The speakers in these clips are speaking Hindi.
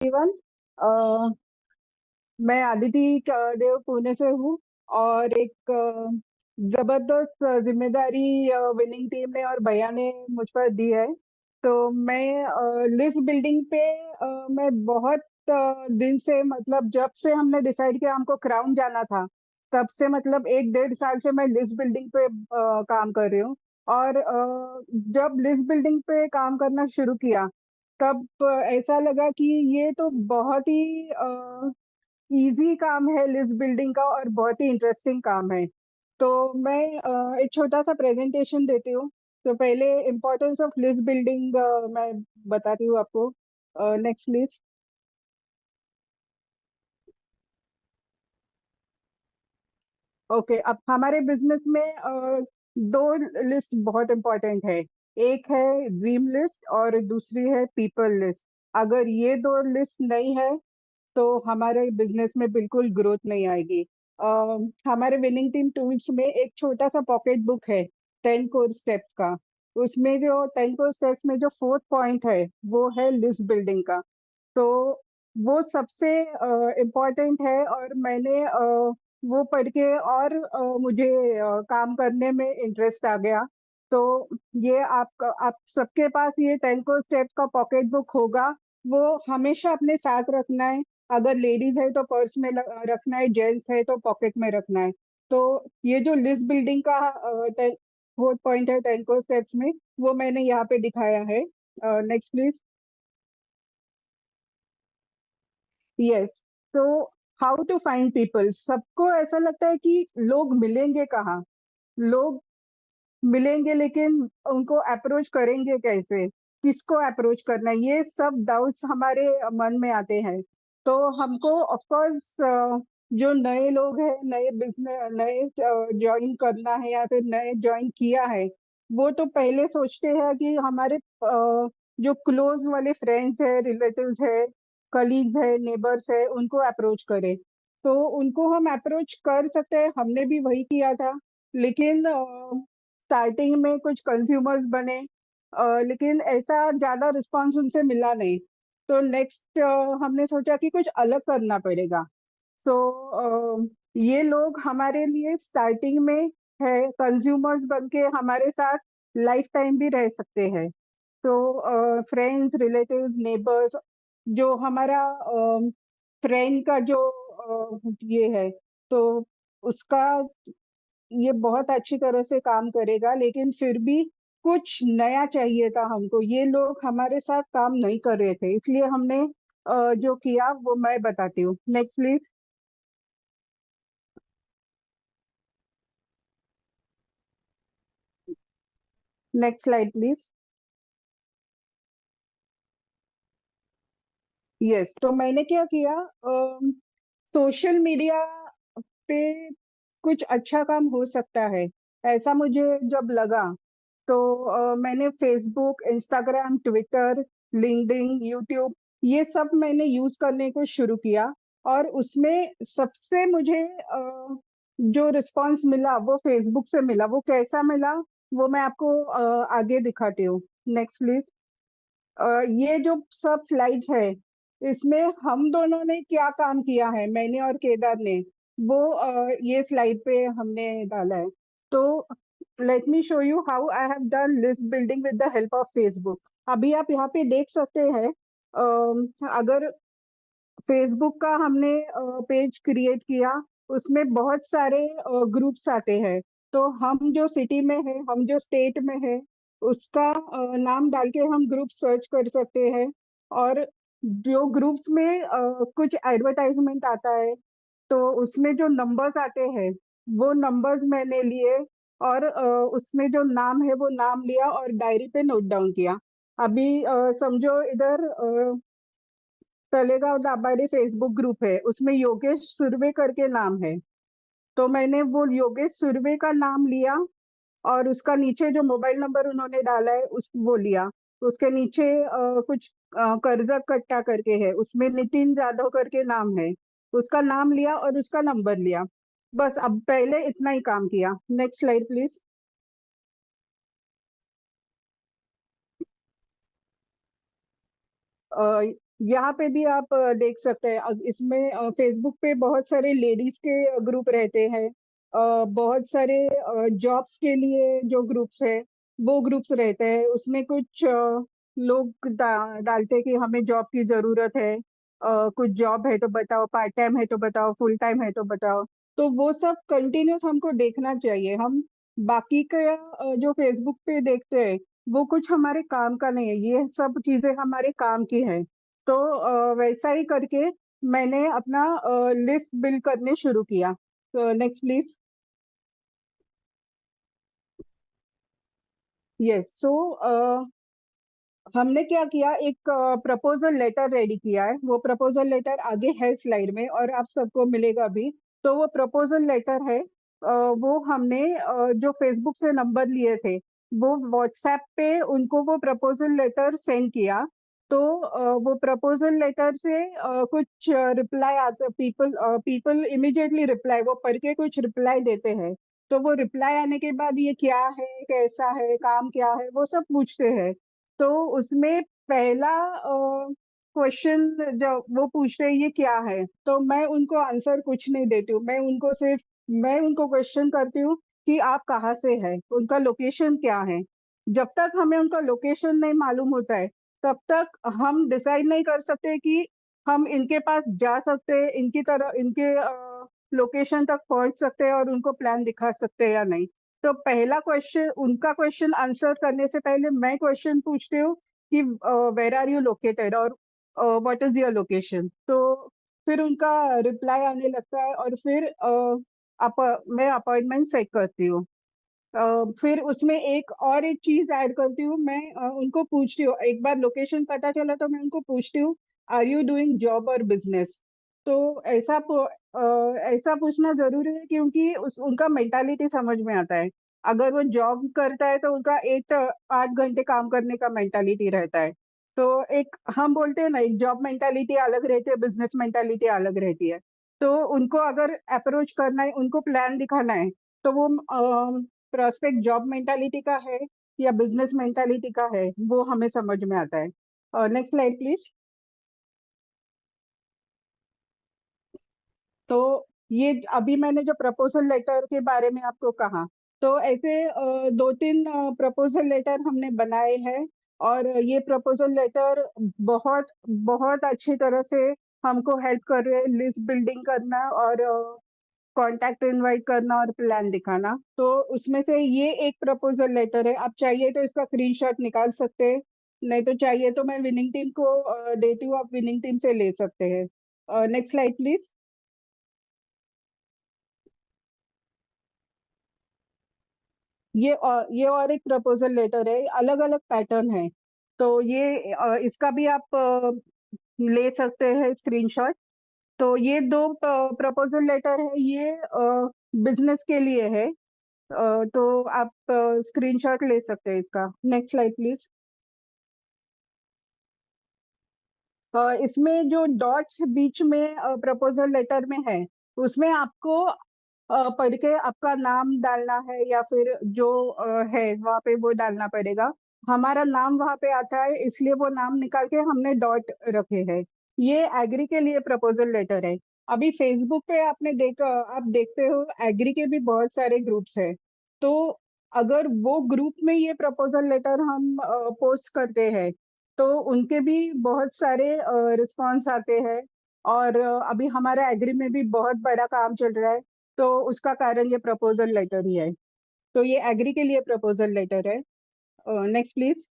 एवरीवन। मैं आदिति देव पुणे से हूँ और एक जबरदस्त जिम्मेदारी विनिंग टीम ने और भैया ने मुझ पर दी है। तो मैं लिस्ट बिल्डिंग पे मैं बहुत दिन से, मतलब जब से हमने डिसाइड किया हमको क्राउन जाना था, तब से मतलब 1 डेढ़ साल से मैं लिस्ट बिल्डिंग पे काम कर रही हूँ। और जब लिस्ट बिल्डिंग पे काम करना शुरू किया, तब ऐसा लगा कि ये तो बहुत ही इजी काम है लिस्ट बिल्डिंग का, और बहुत ही इंटरेस्टिंग काम है। तो मैं एक छोटा सा प्रेजेंटेशन देती हूँ। तो पहले इम्पोर्टेंस ऑफ लिस्ट बिल्डिंग मैं बताती हूँ आपको। Next please. ओके, अब हमारे बिजनेस में दो लिस्ट बहुत इंपॉर्टेंट है। एक है ड्रीम लिस्ट और दूसरी है पीपल लिस्ट। अगर ये दो लिस्ट नहीं है तो हमारे बिजनेस में बिल्कुल ग्रोथ नहीं आएगी। हमारे विनिंग टीम टूल्स में एक छोटा सा पॉकेट बुक है 10 कोर स्टेप्स का। उसमें जो 10 कोर स्टेप्स में जो फोर्थ पॉइंट है वो है लिस्ट बिल्डिंग का। तो वो सबसे इम्पोर्टेंट है, और मैंने वो पढ़ के और मुझे काम करने में इंटरेस्ट आ गया। तो ये आप सबके पास ये 10 कोर स्टेप्स का पॉकेट बुक होगा। वो हमेशा अपने साथ रखना है। अगर लेडीज है तो पर्स में रखना है, जेंट्स है तो पॉकेट में रखना है। तो ये जो लिस्ट बिल्डिंग का फोर्थ पॉइंट है 10 कोर स्टेप्स में, वो मैंने यहाँ पे दिखाया है। Next please. यस। तो हाउ टू फाइंड पीपल, सबको ऐसा लगता है कि लोग मिलेंगे कहाँ। लोग मिलेंगे, लेकिन उनको अप्रोच करेंगे कैसे, किसको अप्रोच करना है, ये सब डाउट्स हमारे मन में आते हैं। तो हमको ऑफ कोर्स जो नए लोग हैं, नए बिजनेस, नए ज्वाइन करना है या फिर नए ज्वाइन किया है, वो तो पहले सोचते हैं कि हमारे जो क्लोज वाले फ्रेंड्स है, रिलेटिव्स है, कलीग्स है, नेबर्स है, उनको अप्रोच करें। तो उनको हम अप्रोच कर सकते हैं, हमने भी वही किया था। लेकिन स्टार्टिंग में कुछ कंज्यूमर्स बने, लेकिन ऐसा ज्यादा रिस्पांस उनसे मिला नहीं। तो नेक्स्ट हमने सोचा कि कुछ अलग करना पड़ेगा। सो ये लोग हमारे लिए स्टार्टिंग में है, कंज्यूमर्स बन के हमारे साथ लाइफ टाइम भी रह सकते हैं। तो फ्रेंड्स, रिलेटिव्स, नेबर्स, जो हमारा फ्रेंड का जो ये है, तो उसका ये बहुत अच्छी तरह से काम करेगा, लेकिन फिर भी कुछ नया चाहिए था हमको। ये लोग हमारे साथ काम नहीं कर रहे थे, इसलिए हमने जो किया वो मैं बताती हूँ। Next please. Next slide please. Yes, तो मैंने क्या किया, सोशल मीडिया पे कुछ अच्छा काम हो सकता है, ऐसा मुझे जब लगा। तो मैंने Facebook, Instagram, Twitter, LinkedIn, YouTube, ये सब मैंने यूज करने को शुरू किया। और उसमें सबसे मुझे जो रिस्पांस मिला वो फेसबुक से मिला। वो कैसा मिला वो मैं आपको आगे दिखाती हूँ। Next please. ये जो सब स्लाइड्स है, इसमें हम दोनों ने क्या काम किया है, मैंने और केदार ने, वो ये स्लाइड पे हमने डाला है। तो let me show you how I have done list building with the help of Facebook. अभी आप यहाँ पे देख सकते हैं, अगर फेसबुक का हमने पेज क्रिएट किया, उसमें बहुत सारे ग्रुप्स आते हैं। तो हम जो सिटी में है, हम जो स्टेट में है, उसका नाम डाल के हम ग्रुप सर्च कर सकते हैं। और जो ग्रुप्स में कुछ एडवर्टाइजमेंट आता है, तो उसमें जो नंबर्स आते हैं, वो नंबर्स मैंने लिए, और उसमें जो नाम है वो नाम लिया और डायरी पे नोट डाउन किया। अभी समझो इधर तलेगांव दाभाडे फेसबुक ग्रुप है, उसमें योगेश सुरवे करके नाम है। तो मैंने वो योगेश सुरवे का नाम लिया, और उसका नीचे जो मोबाइल नंबर उन्होंने डाला है उस वो लिया। उसके नीचे कुछ कर्जा कट्टा करके है, उसमें नितिन जाधव करके नाम है, उसका नाम लिया और उसका नंबर लिया। बस अब पहले इतना ही काम किया। Next slide please. यहाँ पे भी आप देख सकते हैं इसमें फेसबुक पे बहुत सारे लेडीज के ग्रुप रहते हैं। बहुत सारे जॉब्स के लिए जो ग्रुप्स है वो ग्रुप्स रहते हैं। उसमें कुछ लोग डालते हैं कि हमें जॉब की जरूरत है। कुछ जॉब है तो बताओ, पार्ट टाइम है तो बताओ, फुल टाइम है तो बताओ। तो वो सब कंटिन्यूस हमको देखना चाहिए। हम बाकी का जो फेसबुक पे देखते हैं वो कुछ हमारे काम का नहीं है, ये सब चीजें हमारे काम की है। तो वैसा ही करके मैंने अपना लिस्ट बिल्ड करने शुरू किया। तो नेक्स्ट प्लीज। यस, सो हमने क्या किया, एक प्रपोजल लेटर रेडी किया है। वो प्रपोजल लेटर आगे है स्लाइड में और आप सबको मिलेगा भी। तो वो प्रपोजल लेटर है, वो हमने जो फेसबुक से नंबर लिए थे वो व्हाट्सएप पे उनको वो प्रपोजल लेटर सेंड किया। तो वो प्रपोजल लेटर से कुछ रिप्लाई आते, पीपल पीपल इमिडिएटली रिप्लाई, वो पढ़ के कुछ रिप्लाई देते हैं। तो वो रिप्लाई आने के बाद ये क्या है, कैसा है, काम क्या है, वो सब पूछते हैं। तो उसमें पहला क्वेश्चन जब वो पूछते हैं ये क्या है, तो मैं उनको आंसर कुछ नहीं देती हूँ। मैं उनको क्वेश्चन करती हूँ कि आप कहाँ से हैं, उनका लोकेशन क्या है। जब तक हमें उनका लोकेशन नहीं मालूम होता है तब तक हम डिसाइड नहीं कर सकते कि हम इनके पास जा सकते हैं, इनकी तरह इनके लोकेशन तक पहुंच सकते हैं और उनको प्लान दिखा सकते हैं या नहीं। तो पहला क्वेश्चन, उनका क्वेश्चन आंसर करने से पहले मैं क्वेश्चन पूछती हूँ कि वेर आर यू लोकेटेड और व्हाट इज योर लोकेशन। तो फिर उनका रिप्लाई आने लगता है और फिर मैं अपॉइंटमेंट सेट करती हूँ। फिर उसमें एक चीज ऐड करती हूँ। मैं उनको पूछती हूँ, एक बार लोकेशन पता चला तो मैं उनको पूछती हूँ आर यू डूइंग जॉब और बिजनेस। तो ऐसा पूछना जरूरी है क्योंकि उनका मेंटालिटी समझ में आता है। अगर वो जॉब करता है तो उनका 8 घंटे काम करने का मेंटालिटी रहता है। तो एक हम बोलते हैं ना, एक जॉब मेंटालिटी अलग रहती है, बिजनेस मेंटालिटी अलग रहती है। तो उनको अगर अप्रोच करना है, उनको प्लान दिखाना है, तो वो प्रोस्पेक्ट जॉब मेंटालिटी का है या बिजनेस मेंटालिटी का है, वो हमें समझ में आता है। Next slide please. तो ये अभी मैंने जो प्रपोजल लेटर के बारे में आपको कहा, तो ऐसे 2-3 प्रपोजल लेटर हमने बनाए हैं। और ये प्रपोजल लेटर बहुत बहुत अच्छी तरह से हमको हेल्प कर रहे हैं लिस्ट बिल्डिंग करना और कॉन्टैक्ट इनवाइट करना और प्लान दिखाना। तो उसमें से ये एक प्रपोजल लेटर है, आप चाहिए तो इसका स्क्रीनशॉट निकाल सकते हैं, नहीं तो चाहिए तो मैं विनिंग टीम को देती हूँ, आप विनिंग टीम से ले सकते हैं। Next slide please. ये और एक प्रपोजल लेटर है, अलग अलग पैटर्न है। तो ये इसका भी आप ले सकते हैं स्क्रीनशॉट। तो ये दो प्रपोजल लेटर है, ये बिजनेस के लिए है। तो आप स्क्रीनशॉट ले सकते हैं इसका। Next slide please. इसमें जो डॉट्स बीच में प्रपोजल लेटर में है, उसमें आपको पढ़ के आपका नाम डालना है या फिर जो है वहाँ पे वो डालना पड़ेगा। हमारा नाम वहाँ पे आता है इसलिए वो नाम निकाल के हमने डॉट रखे हैं। ये एग्री के लिए प्रपोजल लेटर है। अभी फेसबुक पे आप देखते हो एग्री के भी बहुत सारे ग्रुप्स है। तो अगर वो ग्रुप में ये प्रपोजल लेटर हम पोस्ट करते हैं तो उनके भी बहुत सारे रिस्पॉन्स आते हैं। और अभी हमारा एग्री में भी बहुत बड़ा काम चल रहा है। तो उसका कारण ये प्रपोजल लेटर ही है। तो ये एग्री के लिए प्रपोजल लेटर है। Next please.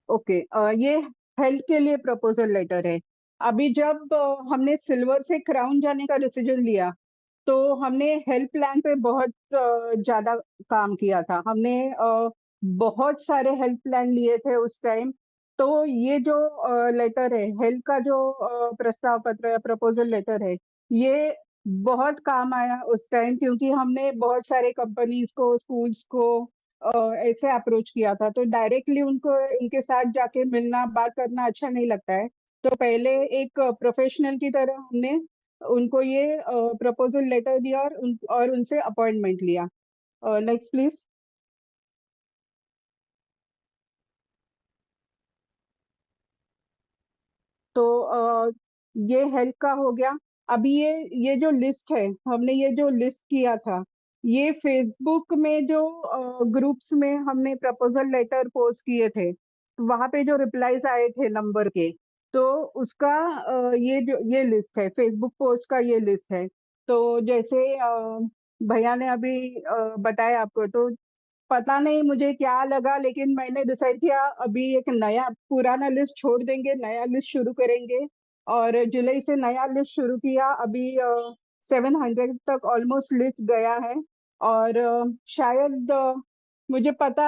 ओके, ये हेल्थ के लिए प्रपोजल लेटर है। अभी जब हमने सिल्वर से क्राउन जाने का डिसीजन लिया तो हमने हेल्थ प्लान पे बहुत ज्यादा काम किया था। हमने बहुत सारे हेल्थ प्लान लिए थे उस टाइम। तो ये जो लेटर है, हेल्थ का जो प्रस्ताव पत्र या प्रपोजल लेटर है, ये बहुत काम आया उस टाइम क्योंकि हमने बहुत सारे कंपनीज को, स्कूल्स को ऐसे अप्रोच किया था। तो डायरेक्टली उनको उनके साथ जाके मिलना बात करना अच्छा नहीं लगता है। तो पहले एक प्रोफेशनल की तरह हमने उनको ये प्रपोजल लेटर दिया और उनसे अपॉइंटमेंट लिया। Next please. तो ये हेल्थ का हो गया। अभी ये जो लिस्ट है, हमने ये जो लिस्ट किया था, ये फेसबुक में जो ग्रुप्स में हमने प्रपोजल लेटर पोस्ट किए थे, वहां पे जो रिप्लाईज आए थे नंबर के, तो उसका ये लिस्ट है, फेसबुक पोस्ट का ये लिस्ट है। तो जैसे भैया ने अभी बताया आपको, तो पता नहीं मुझे क्या लगा, लेकिन मैंने डिसाइड किया अभी एक नया, पुराना लिस्ट छोड़ देंगे, नया लिस्ट शुरू करेंगे। और जुलाई से नया लिस्ट शुरू किया। अभी 700 तक ऑलमोस्ट लिस्ट गया है। और शायद मुझे पता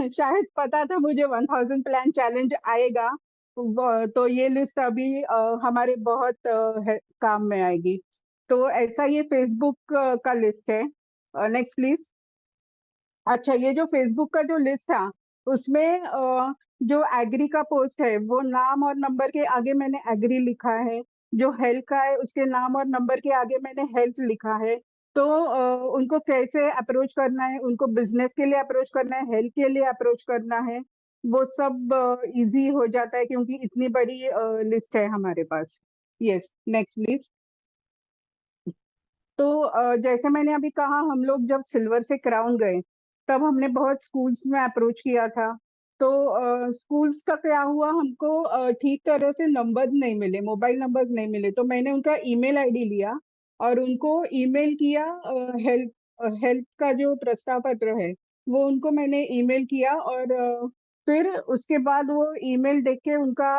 शायद पता था मुझे 1000 प्लान चैलेंज आएगा। तो ये लिस्ट अभी हमारे बहुत काम में आएगी। तो ऐसा ये फेसबुक का लिस्ट है। Next please. अच्छा, ये जो फेसबुक का जो लिस्ट था, उसमें जो एग्री का पोस्ट है, वो नाम और नंबर के आगे मैंने एग्री लिखा है। जो हेल्थ का है, उसके नाम और नंबर के आगे मैंने हेल्थ लिखा है। तो उनको कैसे अप्रोच करना है, उनको बिजनेस के लिए अप्रोच करना है, हेल्थ के लिए अप्रोच करना है, वो सब इजी हो जाता है, क्योंकि इतनी बड़ी लिस्ट है हमारे पास। Yes, next please. तो जैसे मैंने अभी कहा, हम लोग जब सिल्वर से क्राउन गए, तब हमने बहुत स्कूल्स में अप्रोच किया था। तो स्कूल्स का क्या हुआ, हमको ठीक तरह से नंबर नहीं मिले, मोबाइल नंबर्स नहीं मिले। तो मैंने उनका ईमेल आईडी लिया और उनको ईमेल किया। हेल्थ हेल्थ का जो प्रस्ताव पत्र है, वो उनको मैंने ईमेल किया। और फिर उसके बाद वो ईमेल देख के उनका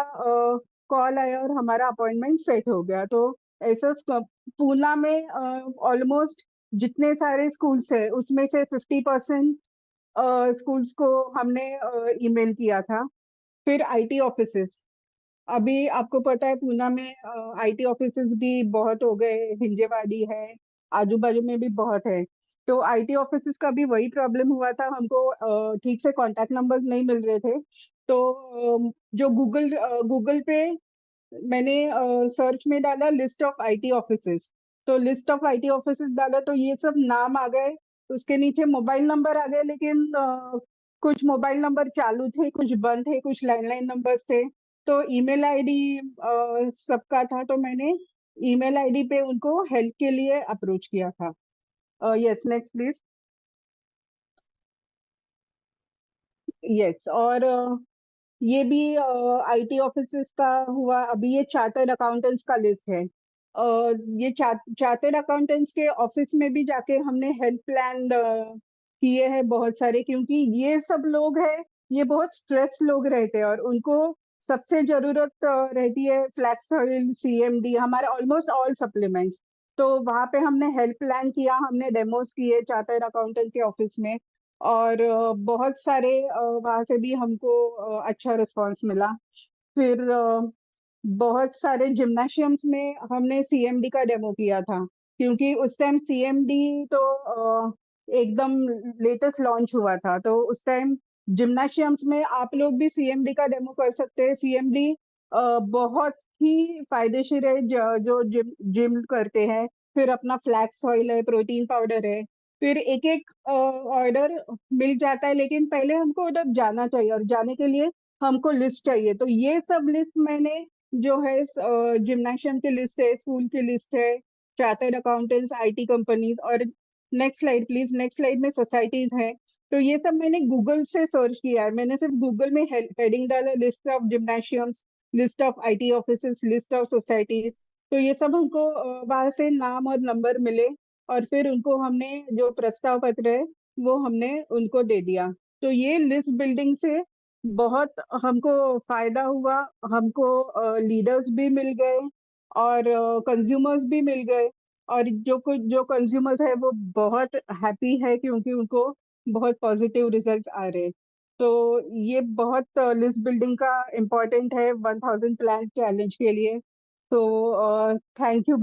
कॉल आया और हमारा अपॉइंटमेंट सेट हो गया। तो ऐसा पूना में ऑलमोस्ट जितने सारे स्कूल्स है, उसमें से 50% स्कूल्स को हमने ईमेल किया था। फिर आईटी ऑफिसेस, अभी आपको पता है पूना में आईटी ऑफिसेस भी बहुत हो गए, हिंजेवाड़ी है, आजू बाजू में भी बहुत है। तो आईटी ऑफिसेस का भी वही प्रॉब्लम हुआ था, हमको ठीक से कांटेक्ट नंबर्स नहीं मिल रहे थे। तो जो गूगल पे मैंने सर्च में डाला लिस्ट ऑफ आईटी ऑफिसेस। तो लिस्ट ऑफ आईटी ऑफिसेस डाला, तो ये सब नाम आ गए। उसके नीचे मोबाइल नंबर आ गए, लेकिन कुछ मोबाइल नंबर चालू थे, कुछ बंद थे, कुछ लैंडलाइन नंबर्स थे। तो ईमेल आईडी सबका था, तो मैंने ईमेल आईडी पे उनको हेल्प के लिए अप्रोच किया था। Yes, next please. यस, और ये भी आईटी ऑफिसेस का हुआ। अभी ये चार्टर्ड अकाउंटेंट्स का लिस्ट है। ये चार्टर्ड अकाउंटेंट्स के ऑफिस में भी जाके हमने हेल्थ प्लान किए हैं बहुत सारे, क्योंकि ये सब लोग हैं, ये बहुत स्ट्रेस लोग रहते हैं, और उनको सबसे जरूरत रहती है फ्लैक्स ऑयल, सीएमडी, हमारे ऑलमोस्ट ऑल सप्लीमेंट्स। तो वहां पे हमने हेल्थ प्लान किया, हमने डेमोस किए चार्टर्ड अकाउंटेंट के ऑफिस में। और बहुत सारे वहां से भी हमको अच्छा रिस्पांस मिला। फिर बहुत सारे जिम्नाशियम्स में हमने सीएमडी का डेमो किया था, क्योंकि उस टाइम सीएमडी तो एकदम लेटेस्ट लॉन्च हुआ था। तो उस टाइम जिम्नाशियम्स में आप लोग भी सीएमडी का डेमो कर सकते हैं। सीएमडी बहुत ही फायदेशीर है, जो जिम जिम करते हैं। फिर अपना फ्लैक्स ऑयल है, प्रोटीन पाउडर है। फिर एक एक ऑर्डर मिल जाता है, लेकिन पहले हमको उधर जाना चाहिए, और जाने के लिए हमको लिस्ट चाहिए। तो ये सब लिस्ट मैंने जो है जिम्नाशियम की लिस्ट है, स्कूल की लिस्ट है, चार्टर्ड अकाउंटेंट्स, आईटी कंपनीज। और next slide please. Next slide में सोसाइटीज है। तो ये सब मैंने गूगल से सर्च किया है। मैंने सिर्फ गूगल में हेडिंग डाला, list of gymnasiums, list of IT offices, list of societies. तो ये सब हमको वहां से नाम और नंबर मिले, और फिर उनको हमने जो प्रस्ताव पत्र है, वो हमने उनको दे दिया। तो ये लिस्ट बिल्डिंग से बहुत हमको फायदा हुआ। हमको लीडर्स भी मिल गए, और कंज्यूमर्स भी मिल गए। और जो कुछ जो कंज्यूमर्स है, वो बहुत हैप्पी है, क्योंकि उनको बहुत पॉजिटिव रिजल्ट्स आ रहे हैं। तो ये बहुत लिस्ट बिल्डिंग का इम्पोर्टेंट है 1000 प्लान चैलेंज के लिए। तो थैंक यू।